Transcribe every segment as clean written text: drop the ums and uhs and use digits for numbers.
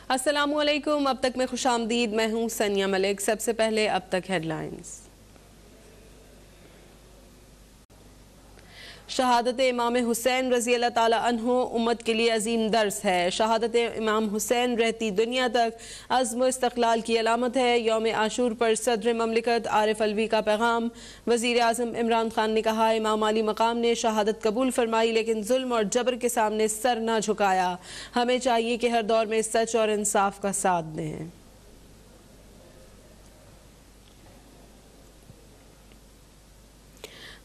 अस्सलामुअलैकुम। अब तक में खुशामदीद। मैं हूँ सनिया मलिक। सबसे पहले अब तक हेडलाइंस। शहादत इमाम हुसैन रज़ी अल्लाह ताला अन्हु उम्मत के लिए अजीम दर्स है। शहादत इमाम हुसैन रहती दुनिया तक अज़्म इस्तक़लाल की अलामत है। यौम आशूर पर सदर ममलिकत आरिफ अलवी का पैगाम। वज़ीर आज़म इमरान खान ने कहा, इमाम अली मकाम ने शहादत कबूल फरमाई लेकिन जुल्म और जबर के सामने सर न झुकाया। हमें चाहिए कि हर दौर में सच और इंसाफ का साथ दें।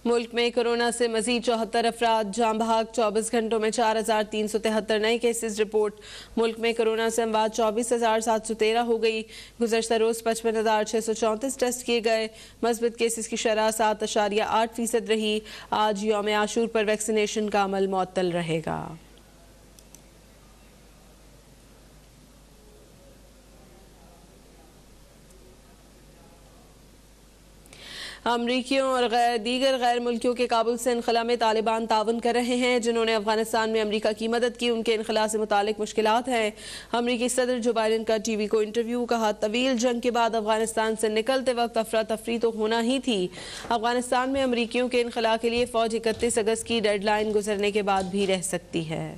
मुल्क में कोरोना से मजीद 74 अफराद जाँ बहक। 24 घंटों में 4373 नए केसेस रिपोर्ट। मुल्क में कोरोना से अमवात 24,713 हो गई। गुज़श्ता रोज़ 55,634 टेस्ट किए गए। मस्बत केसेस की शरह 7.8% रही। आज यौम आशूर पर वैक्सीनेशन का अमल मुअत्तल रहेगा। अमरीकियों और दीगर गैर मुल्कियों के काबुल से इनखला में तालिबान ताउन कर रहे हैं। जिन्होंने अफगानिस्तान में अमरीका की मदद की, उनके इनखला से मुतालिक मुश्किलात हैं। अमरीकी सदर जो बाइडन का टीवी को इंटरव्यू। कहा, तवील जंग के बाद अफगानिस्तान से निकलते वक्त अफरा तफरी तो होना ही थी। अफगानिस्तान में अमरीकियों के इनखला के लिए फौज 31 अगस्त की डेडलाइन गुजरने के बाद भी रह सकती है।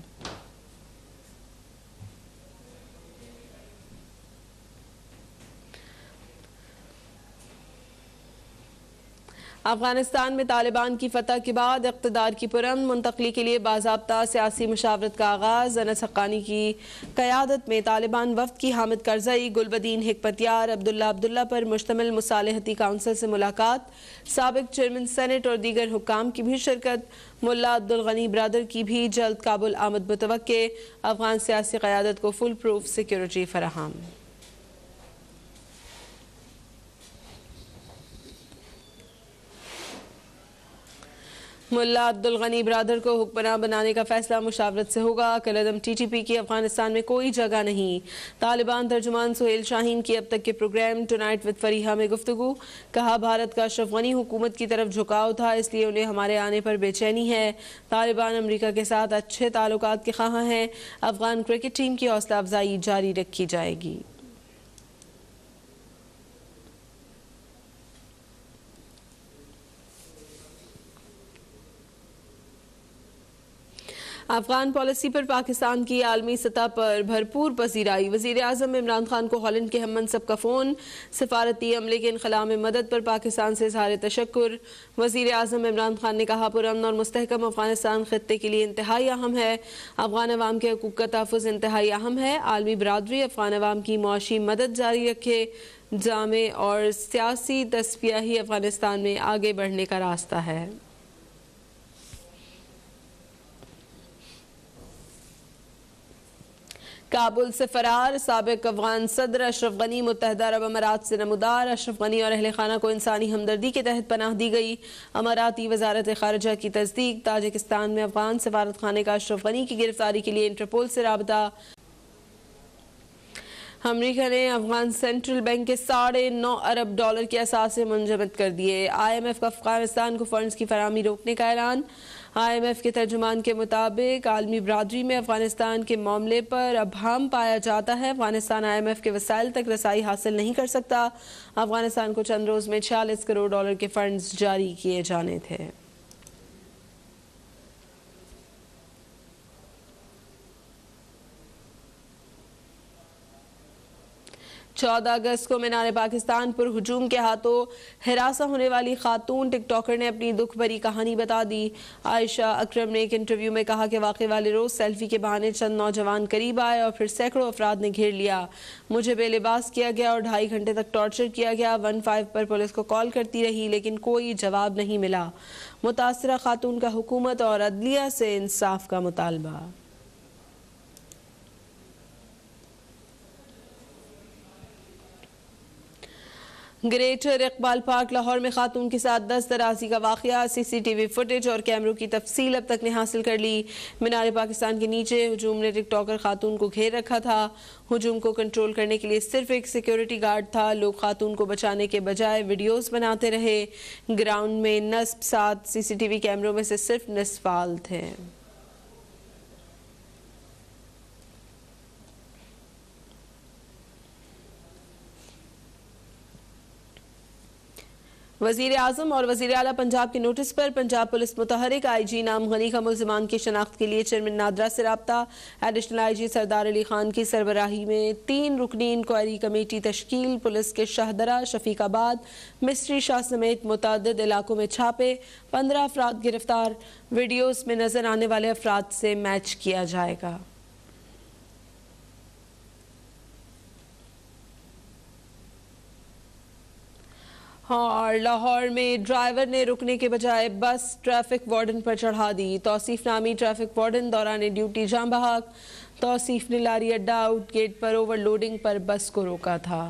अफगानिस्तान में तालिबान की फतह के बाद इक़्तिदार की पुरअमन मुंतकली के लिए बाज़ाब्ता सियासी मुशावरत का आगाज़। अनस हक्कानी की क़यादत में तालिबान वफ़द की हामिद करज़ई, गुलबदीन हिकमतयार, अब्दुल्ला पर मुश्तमिल मुसालहती काउंसिल से मुलाकात। साबिक़ चेयरमैन सेनेट और दीगर हुक्काम की भी शिरकत। मुल्ला अब्दुल गनी ब्रदर की भी जल्द काबुल आमद मुतवक्के। अफगान सियासी क़यादत को फुल प्रूफ सिक्योरिटी फराहम। मुल्ला अब्दुल गनी ब्रदर को हुक्मरान बनाने का फैसला मुशावरत से होगा। कलदम TTP की अफगानिस्तान में कोई जगह नहीं। तालिबान तर्जुमान सुहेल शाहीन की अब तक के प्रोग्राम टुनाइट विद फरीहा में गुफ्तगू। कहा, भारत का अशरफ गनी हुकूमत की तरफ झुकाव था, इसलिए उन्हें हमारे आने पर बेचैनी है। तालिबान अमरीका के साथ अच्छे ताल्लुकात के ख़्वाह हैं। अफगान क्रिकेट टीम की हौसला अफजाई जारी रखी जाएगी। अफगान पॉलिसी पर पाकिस्तान की आलमी सतह पर भरपूर पसीराई। वज़ीर आज़म इमरान खान को हॉलैंड के हम मनसब का फ़ोन। सफारती अमले के इनखला में मदद पर पाकिस्तान से इज़हार तशक्कुर। वज़ीर आज़म इमरान खान ने कहा, पुरअमन और मुस्तहकम अफगानिस्तान खित्ते के लिए इंतहाई अहम है। अफगान अवाम के हकूक़ का तहफ़्फ़ुज़ इंतहाई अहम है। आलमी बरादरी अफगान अवाम की मुआशी मदद जारी रखे। जामे और सियासी तस्फिया ही अफगानिस्तान में आगे बढ़ने का रास्ता है। काबुल से फरार साबिक़ अफगान सदर अशरफ गनी मुत्तहदा अरब अमारात से नमूदार। अशरफ गनी और अहले खाना को इंसानी हमदर्दी के तहत पनाह दी गई। अमाराती वजारत ख़ारिजा की तस्दीक। ताजिकिस्तान में अफगान सफारत खाने का अशरफ गनी की गिरफ्तारी के लिए इंटरपोल से राबता। अमरीका ने अफगान सेंट्रल बैंक के $9.5 अरब के असासे मुंजमद कर दिए। IMF का अफगानिस्तान को फंड्स की फराहमी रोकने का ऐलान। IMF के तर्जुमान के मुताबिक आलमी बरादरी में अफगानिस्तान के मामले पर अबहम पाया जाता है। अफगानिस्तान IMF के वसाइल तक रसाई हासिल नहीं कर सकता। अफगानिस्तान को चंद रोज़ में $46 करोड़ के फंड्स जारी किए जाने थे। 14 अगस्त को मीनार पाकिस्तान पर हुजूम के हाथों हिरासा होने वाली खातून टिकटॉकर ने अपनी दुख भरी कहानी बता दी। आयशा अकरम ने एक इंटरव्यू में कहा कि वाक़े वाले रोज़ सेल्फी के बहाने चंद नौजवान करीब आए और फिर सैकड़ों अफराद ने घेर लिया। मुझे बेलिबास किया गया और 2.5 घंटे तक टॉर्चर किया गया। 15 पर पुलिस को कॉल करती रही लेकिन कोई जवाब नहीं मिला। मुतासरा खातून का हुकूमत और अदलिया से इंसाफ का मुतालबा। ग्रेटर इकबाल पार्क लाहौर में खातून के साथ 10 दराजी का वाक़या। CCTV फुटेज और कैमरों की तफसील अब तक ने हासिल कर ली। मीनार पाकिस्तान के नीचे हुजूम ने टिकटॉकर खातून को घेर रखा था। हुजूम को कंट्रोल करने के लिए सिर्फ एक सिक्योरिटी गार्ड था। लोग खातून को बचाने के बजाय वीडियोस बनाते रहे। ग्राउंड में नस्ब 7 CCTV कैमरों में से सिर्फ निस्फाल थे। वज़ीर आज़म और वज़ीर आला पंजाब के नोटिस पर पंजाब पुलिस मुतहरिक IG नाम गनी का मुल्ज़िमान की शनाख्त के लिए चेयरमैन नादरा से रब्ता। एडिशनल IG सरदार अली खान की सरबराही में 3 रुकनी इंक्वायरी कमेटी तश्कील। पुलिस के शाहदरा, शफीकाबाद, मिस्ट्री शाह समेत मुतअद्दिद इलाकों में छापे। 15 अफराद गिरफ्तार। वीडियोज़ में नजर आने वाले अफराद से मैच किया जाएगा। और लाहौर में ड्राइवर ने रुकने के बजाय बस ट्रैफिक वार्डन पर चढ़ा दी। तौसीफ नामी ट्रैफिक वार्डन दौरान ड्यूटी जाम बहक। तौसीफ ने लारी अड्डा आउट गेट पर ओवरलोडिंग पर बस को रोका था।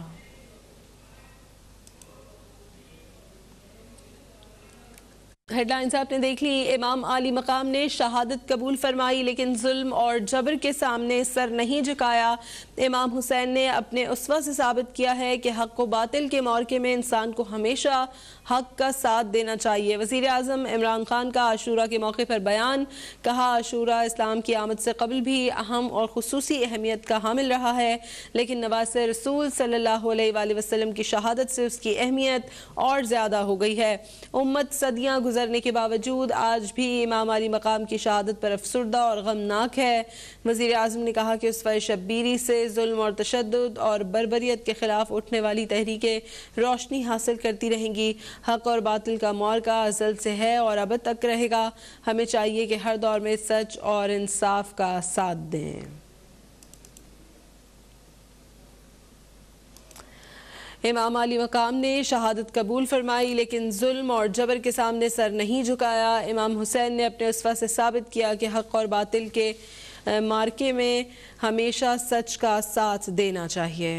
हेडलाइंस आपने देख ली। इमाम आली मकाम ने शहादत कबूल फरमाई लेकिन जुल्म और जबर के सामने सर नहीं झुकाया। इमाम हुसैन ने अपने उसवा से साबित किया है कि हक व बातिल के मौके में इंसान को हमेशा हक का साथ देना चाहिए। वज़ीर आज़म इमरान खान का आशूरा के मौके पर बयान। कहा, आशूरा इस्लाम की आमद से कबल भी अहम और खुसूसी अहमियत का हामिल रहा है, लेकिन नवासे रसूल सल्लल्लाहु अलैहि वसल्लम की शहादत से उसकी अहमियत और ज़्यादा हो गई है। उम्मत सदियाँ गुजरने के बावजूद आज भी इमाम अली मकाम की शहादत पर अफसुर्दा और गमनाक है। वज़ीर आज़म ने कहा कि उसवा शब्बीरी से जुल्म और तशद्दुद और बर्बरियत के खिलाफ उठने वाली तहरीकें रोशनी हासिल करती रहेंगी। हक और बातिल का मौका अज़ल से है और अब तक रहेगा। हमें चाहिए कि हर दौर में सच और इंसाफ का साथ दें। इमाम अली मकाम ने शहादत कबूल फरमाई लेकिन जुल्म और जबर के सामने सर नहीं झुकाया। इमाम हुसैन ने अपने उसवा से साबित किया कि हक और बातिल के मार्के में हमेशा सच का साथ देना चाहिए।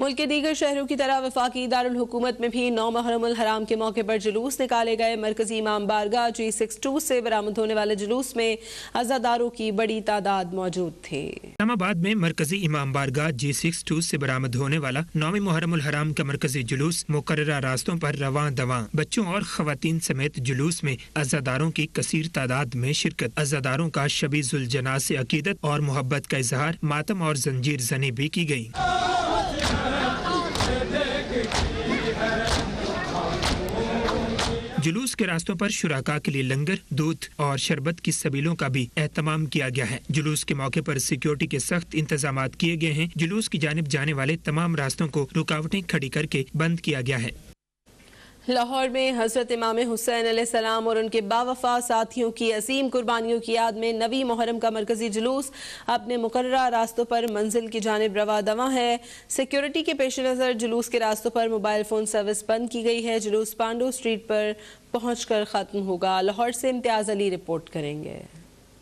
मुल्क के दीगर शहरों की तरह वफाकी दारुल हुकूमत में भी 9 मुहर्रमुल हराम के मौके पर जुलूस निकाले गए। मरकजी इमाम बारगाह G62 से बरामद होने वाले जुलूस में अज़ादारों की बड़ी तादाद मौजूद थी। इस्लामाबाद में मरकजी इमाम बारगाह G62 से बरामद होने वाला 9 मुहर्रमुल हराम का मरकजी जुलूस मुकर्ररा रास्तों पर रवां दवां बच्चों और खवातीन समेत जुलूस में अज़ादारों की कसीर तादाद में शिरकत। अज़ादारों का शबी जुल जनाज़ से अकीदत और मोहब्बत का इजहार, मातम और जंजीर जनी भी की गई। जुलूस के रास्तों पर शुराका के लिए लंगर, दूध और शरबत की सबीलों का भी एहतमाम किया गया है। जुलूस के मौके पर सिक्योरिटी के सख्त इंतजामात किए गए हैं। जुलूस की जानिब जाने वाले तमाम रास्तों को रुकावटें खड़ी करके बंद किया गया है। लाहौर में हज़रत इमाम हुसैन अलैहिस्सलाम और उनके बावफा साथियों की अजीम कुर्बानियों की याद में 9 मुहर्रम का मरकजी जुलूस अपने मुकर्ररा रास्तों पर मंजिल की जानिब रवा दवा है। सिक्योरिटी के पेश नज़र जुलूस के रास्तों पर मोबाइल फ़ोन सर्विस बंद की गई है। जुलूस पांडो स्ट्रीट पर पहुंचकर ख़त्म होगा। लाहौर से इम्तियाज़ अली रिपोर्ट करेंगे।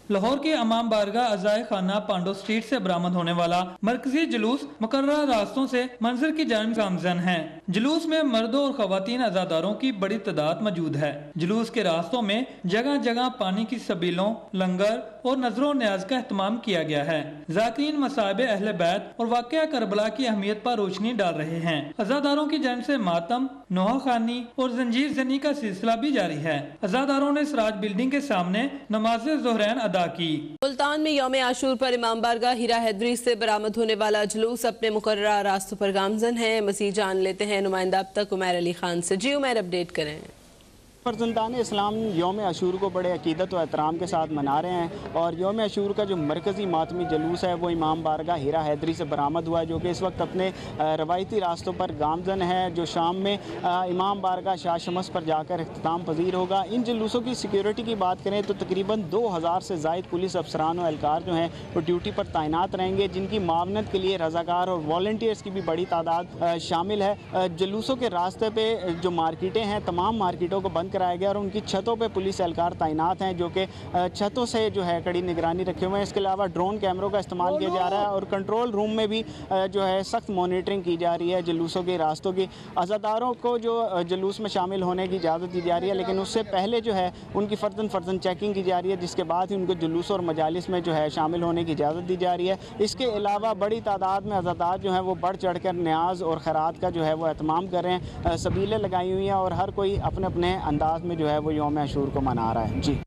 लाहौर के इमाम बारगाह अज़ाए खाना पांडो स्ट्रीट से बरामद होने वाला मरकजी जुलूस मुकर्ररा रास्तों से मंजिल की जानिब गामजन है। जुलूस में मर्दों और खवातीन अज़ादारों की बड़ी तादाद मौजूद है। जुलूस के रास्तों में जगह जगह पानी की सबीलों, लंगर और नजरों न्याज का एहतमाम किया गया है। ज़ाकिरीन मसाइब अहले बैत और वाक़या करबला की अहमियत पर रोशनी डाल रहे हैं। अज़ादारों की जानिब से मातम, नोहा खानी और जंजीर जनी का सिलसिला भी जारी है। अज़ादारों ने सराज बिल्डिंग के सामने नमाज ज़ोहरैन अदा की। मुल्तान में यौम आशूर पर इमाम बारगाह हीरा हैदरी से बरामद होने वाला जुलूस अपने मुकर्ररा रास्तों पर गामजन है। मज़ीद जान लेते हैं नुमाइंदा अब तक उमैर अली खान से। जी उमैर, अपडेट करें। फर्जंदान इस्लाम यौम आशूर को बड़े अकीदत और एहतराम के साथ मना रहे हैं और यौम आशूर का जो मरकज़ी मातमी जुलूस है वो इमाम बारगाह हीरा हैदरी से बरामद हुआ है, जो कि इस वक्त अपने रवायती रास्तों पर गामजन है, जो शाम में इमाम बारगाह शाह शमस पर जाकर इख्तिताम पजीर होगा। इन जुलूसों की सिक्योरिटी की बात करें तो तकरीबन 2000 से ज़ायद पुलिस अफसरान और एहलकार जो हैं वो ड्यूटी पर तैनात रहेंगे, जिनकी मावनत के लिए रज़ाकार और वॉलंटियर्स की भी बड़ी तादाद शामिल है। जुलूसों के रास्ते पर जो मार्केटें हैं, तमाम मार्केटों को बंद कराया गया और उनकी छतों पे पुलिस एहलकार तैनात हैं, जो कि छतों से जो है कड़ी निगरानी रखे हुए हैं। इसके अलावा ड्रोन कैमरों का इस्तेमाल किया जा रहा है और कंट्रोल रूम में भी जो है सख्त मॉनिटरिंग की जा रही है जुलूसों के रास्तों की। अज़ादारों को जो जुलूस में शामिल होने की इजाज़त दी जा रही है, लेकिन उससे पहले जो है उनकी फ़र्दन चेकिंग की जा रही है, जिसके बाद ही उनको जुलूस और मजालिस में जो है शामिल होने की इजाज़त दी जा रही है। इसके अलावा बड़ी तादाद में अज़ादार जो हैं वो बढ़ चढ़ कर न्याज और खैरात का जो है वो एहतमाम कर रहे हैं। सबीलें लगाई हुई हैं और हर कोई अपने अपने अंदाज में जो है वो यौम आशूर को मना रहा है। जी।